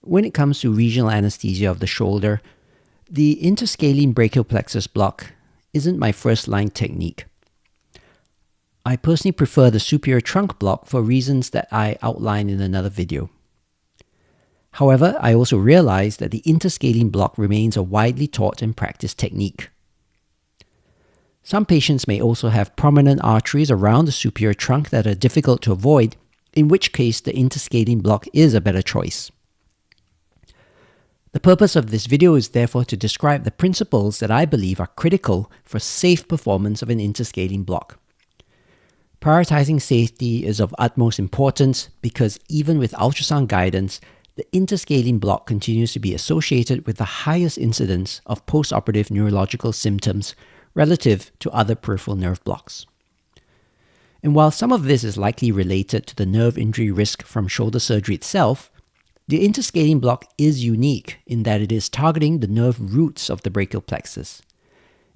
When it comes to regional anesthesia of the shoulder, the interscalene brachial plexus block isn't my first-line technique. I personally prefer the superior trunk block for reasons that I outline in another video. However, I also realize that the interscalene block remains a widely taught and practiced technique. Some patients may also have prominent arteries around the superior trunk that are difficult to avoid, in which case the interscalene block is a better choice. The purpose of this video is therefore to describe the principles that I believe are critical for safe performance of an interscalene block. Prioritizing safety is of utmost importance because even with ultrasound guidance, the interscalene block continues to be associated with the highest incidence of postoperative neurological symptoms relative to other peripheral nerve blocks. And while some of this is likely related to the nerve injury risk from shoulder surgery itself, the interscalene block is unique in that it is targeting the nerve roots of the brachial plexus.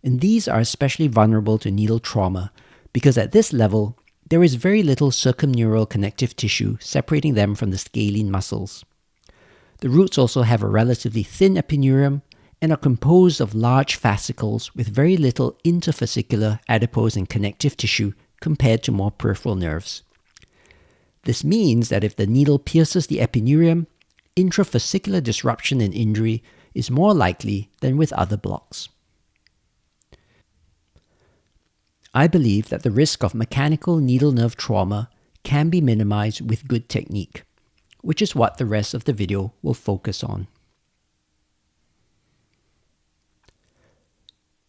And these are especially vulnerable to needle trauma because at this level, there is very little circumneural connective tissue separating them from the scalene muscles. The roots also have a relatively thin epineurium and are composed of large fascicles with very little interfascicular adipose and connective tissue compared to more peripheral nerves. This means that if the needle pierces the epineurium, intrafascicular disruption and injury is more likely than with other blocks. I believe that the risk of mechanical needle nerve trauma can be minimized with good technique, which is what the rest of the video will focus on.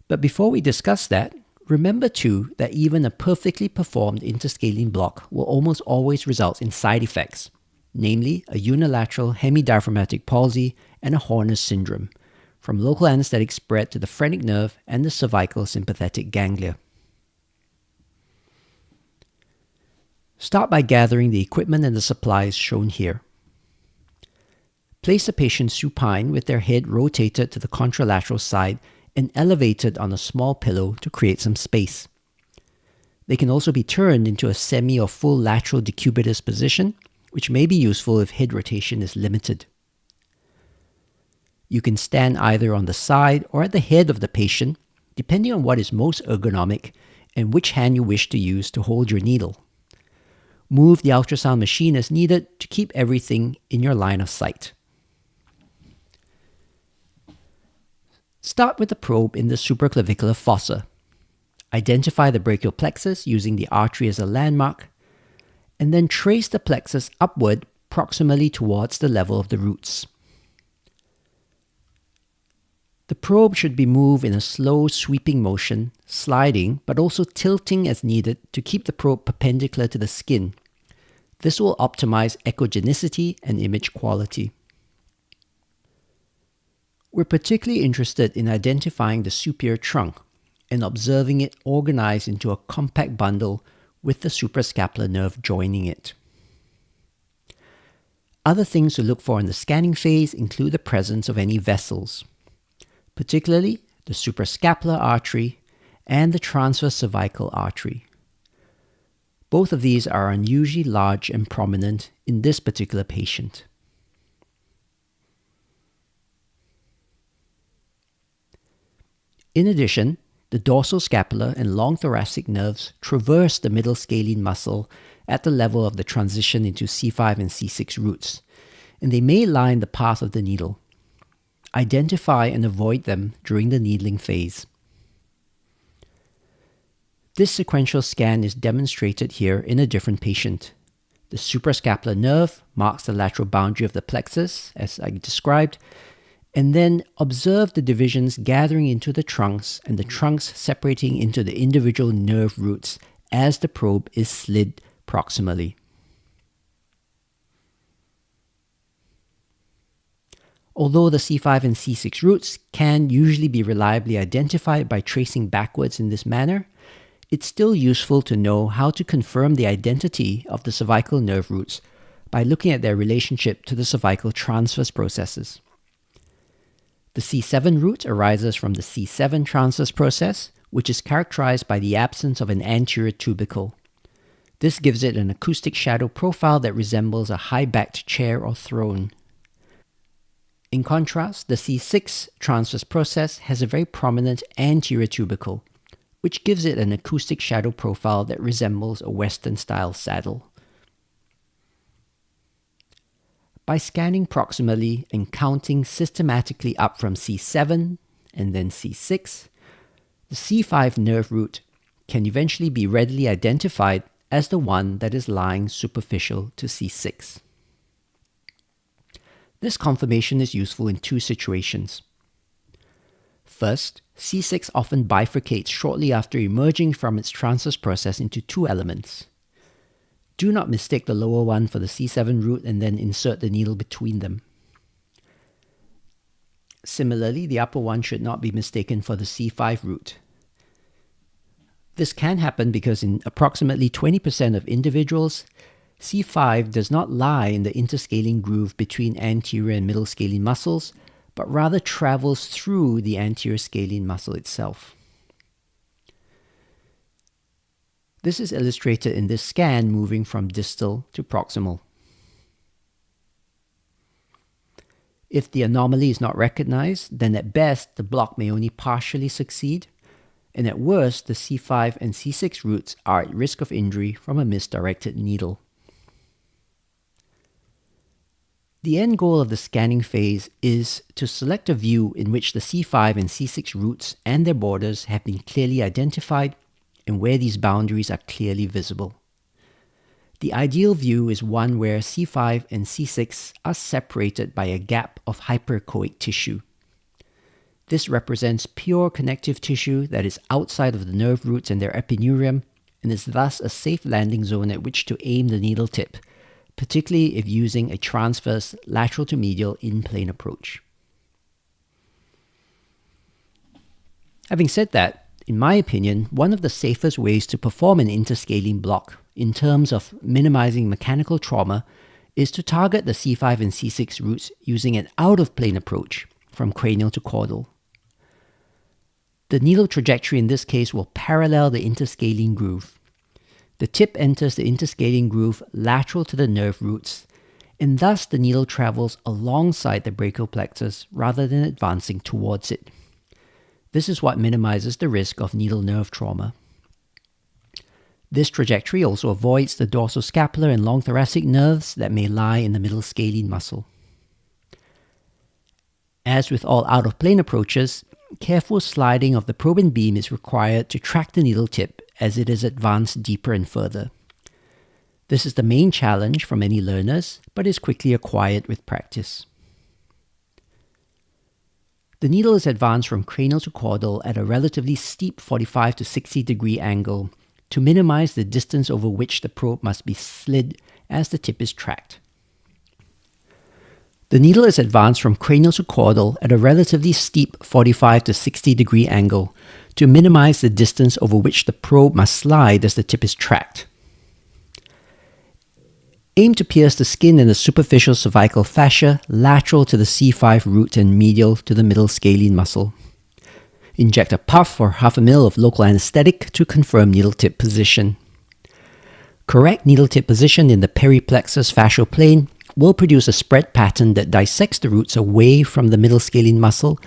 But before we discuss that, remember too that even a perfectly performed interscalene block will almost always result in side effects, namely a unilateral hemidiaphragmatic palsy and a Horner's syndrome, from local anesthetic spread to the phrenic nerve and the cervical sympathetic ganglia. Start by gathering the equipment and the supplies shown here. Place the patient supine with their head rotated to the contralateral side and elevated on a small pillow to create some space. They can also be turned into a semi or full lateral decubitus position, which may be useful if head rotation is limited. You can stand either on the side or at the head of the patient, depending on what is most ergonomic and which hand you wish to use to hold your needle. Move the ultrasound machine as needed to keep everything in your line of sight. Start with the probe in the supraclavicular fossa. Identify the brachial plexus using the artery as a landmark, and then trace the plexus upward proximally towards the level of the roots. The probe should be moved in a slow sweeping motion, sliding but also tilting as needed to keep the probe perpendicular to the skin. This will optimize echogenicity and image quality. We're particularly interested in identifying the superior trunk and observing it organized into a compact bundle with the suprascapular nerve joining it. Other things to look for in the scanning phase include the presence of any vessels, particularly the suprascapular artery and the transverse cervical artery. Both of these are unusually large and prominent in this particular patient. In addition, the dorsal scapular and long thoracic nerves traverse the middle scalene muscle at the level of the transition into C5 and C6 roots, and they may line the path of the needle. Identify and avoid them during the needling phase. This sequential scan is demonstrated here in a different patient. The suprascapular nerve marks the lateral boundary of the plexus, as I described, and then observe the divisions gathering into the trunks and the trunks separating into the individual nerve roots as the probe is slid proximally. Although the C5 and C6 roots can usually be reliably identified by tracing backwards in this manner, it's still useful to know how to confirm the identity of the cervical nerve roots by looking at their relationship to the cervical transverse processes. The C7 root arises from the C7 transverse process, which is characterized by the absence of an anterior tubercle. This gives it an acoustic shadow profile that resembles a high-backed chair or throne. In contrast, the C6 transverse process has a very prominent anterior tubercle, which gives it an acoustic shadow profile that resembles a Western-style saddle. By scanning proximally and counting systematically up from C7 and then C6, the C5 nerve root can eventually be readily identified as the one that is lying superficial to C6. This confirmation is useful in two situations. First, C6 often bifurcates shortly after emerging from its transverse process into two elements. Do not mistake the lower one for the C7 root and then insert the needle between them. Similarly, the upper one should not be mistaken for the C5 root. This can happen because in approximately 20% of individuals, C5 does not lie in the interscalene groove between anterior and middle scalene muscles, but rather travels through the anterior scalene muscle itself. This is illustrated in this scan moving from distal to proximal. If the anomaly is not recognized, then at best the block may only partially succeed, and at worst the C5 and C6 roots are at risk of injury from a misdirected needle. The end goal of the scanning phase is to select a view in which the C5 and C6 roots and their borders have been clearly identified and where these boundaries are clearly visible. The ideal view is one where C5 and C6 are separated by a gap of hyperechoic tissue. This represents pure connective tissue that is outside of the nerve roots and their epineurium and is thus a safe landing zone at which to aim the needle tip, particularly if using a transverse lateral to medial in-plane approach. Having said that, in my opinion, one of the safest ways to perform an interscalene block in terms of minimizing mechanical trauma is to target the C5 and C6 roots using an out-of-plane approach from cranial to caudal. The needle trajectory in this case will parallel the interscalene groove. The tip enters the interscalene groove lateral to the nerve roots, and thus the needle travels alongside the brachial plexus rather than advancing towards it. This is what minimizes the risk of needle nerve trauma. This trajectory also avoids the dorsoscapular and long thoracic nerves that may lie in the middle scalene muscle. As with all out-of-plane approaches, careful sliding of the probe and beam is required to track the needle tip as it is advanced deeper and further. This is the main challenge for many learners, but is quickly acquired with practice. The needle is advanced from cranial to caudal at a relatively steep 45 to 60 degree angle to minimize the distance over which the probe must be slid as the tip is tracked. The needle is advanced from cranial to caudal at a relatively steep 45 to 60 degree angle to minimize the distance over which the probe must slide as the tip is tracked. Aim to pierce the skin in the superficial cervical fascia lateral to the C5 root and medial to the middle scalene muscle. Inject a puff or half a ml of local anesthetic to confirm needle tip position. Correct needle tip position in the periplexus fascial plane will produce a spread pattern that dissects the roots away from the middle scalene muscle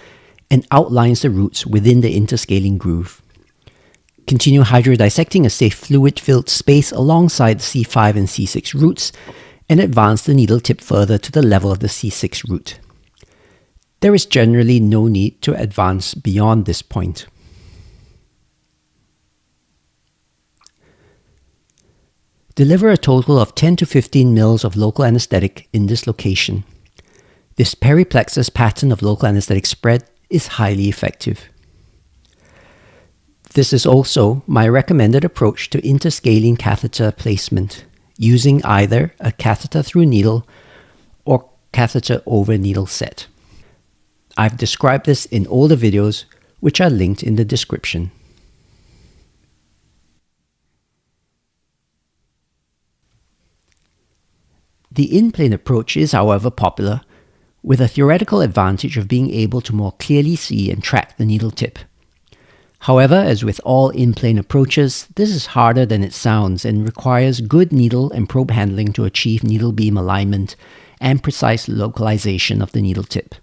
and outlines the roots within the interscalene groove. Continue hydrodissecting a safe fluid-filled space alongside the C5 and C6 roots and advance the needle tip further to the level of the C6 root. There is generally no need to advance beyond this point. Deliver a total of 10 to 15 mL of local anesthetic in this location. This periplexus pattern of local anesthetic spread is highly effective. This is also my recommended approach to interscalene catheter placement, using either a catheter through needle or catheter over needle set. I've described this in older videos, which are linked in the description. The in-plane approach is, however, popular, with a theoretical advantage of being able to more clearly see and track the needle tip. However, as with all in-plane approaches, this is harder than it sounds and requires good needle and probe handling to achieve needle beam alignment and precise localization of the needle tip.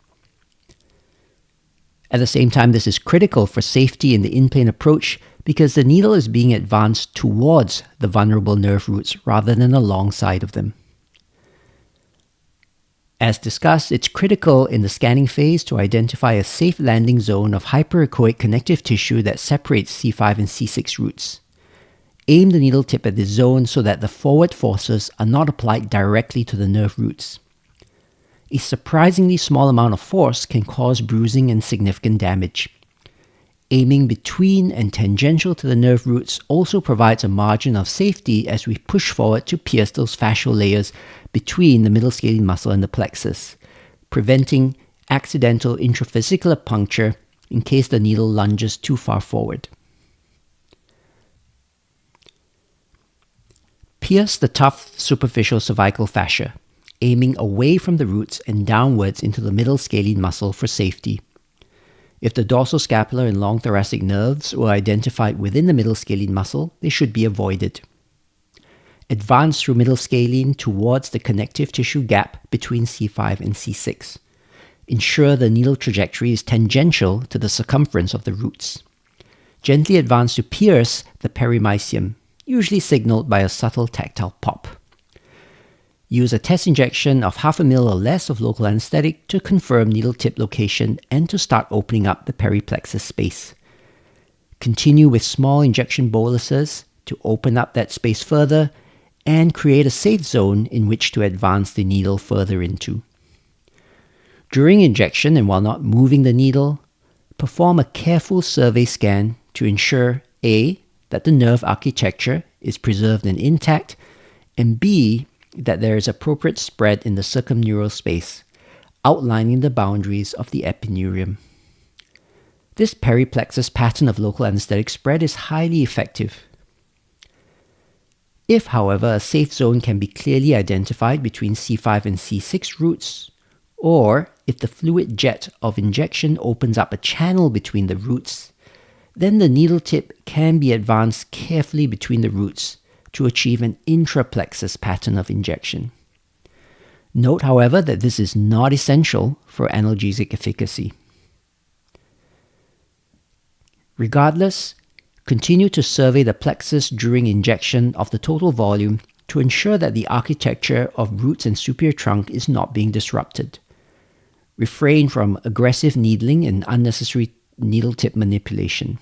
At the same time, this is critical for safety in the in-plane approach because the needle is being advanced towards the vulnerable nerve roots rather than alongside of them. As discussed, it's critical in the scanning phase to identify a safe landing zone of hyperechoic connective tissue that separates C5 and C6 roots. Aim the needle tip at this zone so that the forward forces are not applied directly to the nerve roots. A surprisingly small amount of force can cause bruising and significant damage. Aiming between and tangential to the nerve roots also provides a margin of safety as we push forward to pierce those fascial layers between the middle scalene muscle and the plexus, preventing accidental intravesicular puncture in case the needle lunges too far forward. Pierce the tough superficial cervical fascia, aiming away from the roots and downwards into the middle scalene muscle for safety. If the dorsoscapular and long thoracic nerves were identified within the middle scalene muscle, they should be avoided. Advance through middle scalene towards the connective tissue gap between C5 and C6. Ensure the needle trajectory is tangential to the circumference of the roots. Gently advance to pierce the perimysium, usually signaled by a subtle tactile pop. Use a test injection of 0.5 ml or less of local anesthetic to confirm needle tip location and to start opening up the periplexus space. Continue with small injection boluses to open up that space further and create a safe zone in which to advance the needle further into. During injection and while not moving the needle, perform a careful survey scan to ensure A, that the nerve architecture is preserved and intact, and B, that there is appropriate spread in the circumneural space, outlining the boundaries of the epineurium. This periplexus pattern of local anesthetic spread is highly effective. If, however, a safe zone can be clearly identified between C5 and C6 roots, or if the fluid jet of injection opens up a channel between the roots, then the needle tip can be advanced carefully between the roots to achieve an intraplexus pattern of injection. Note, however, that this is not essential for analgesic efficacy. Regardless, continue to survey the plexus during injection of the total volume to ensure that the architecture of roots and superior trunk is not being disrupted. Refrain from aggressive needling and unnecessary needle tip manipulation.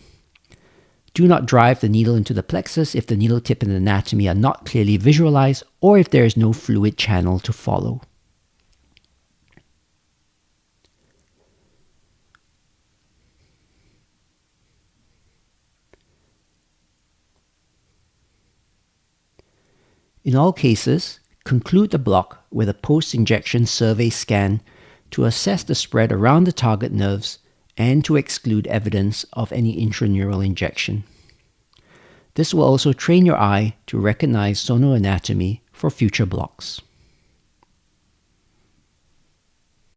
Do not drive the needle into the plexus if the needle tip and anatomy are not clearly visualized or if there is no fluid channel to follow. In all cases, conclude the block with a post-injection survey scan to assess the spread around the target nerves and to exclude evidence of any intraneural injection. This will also train your eye to recognize sonoanatomy for future blocks.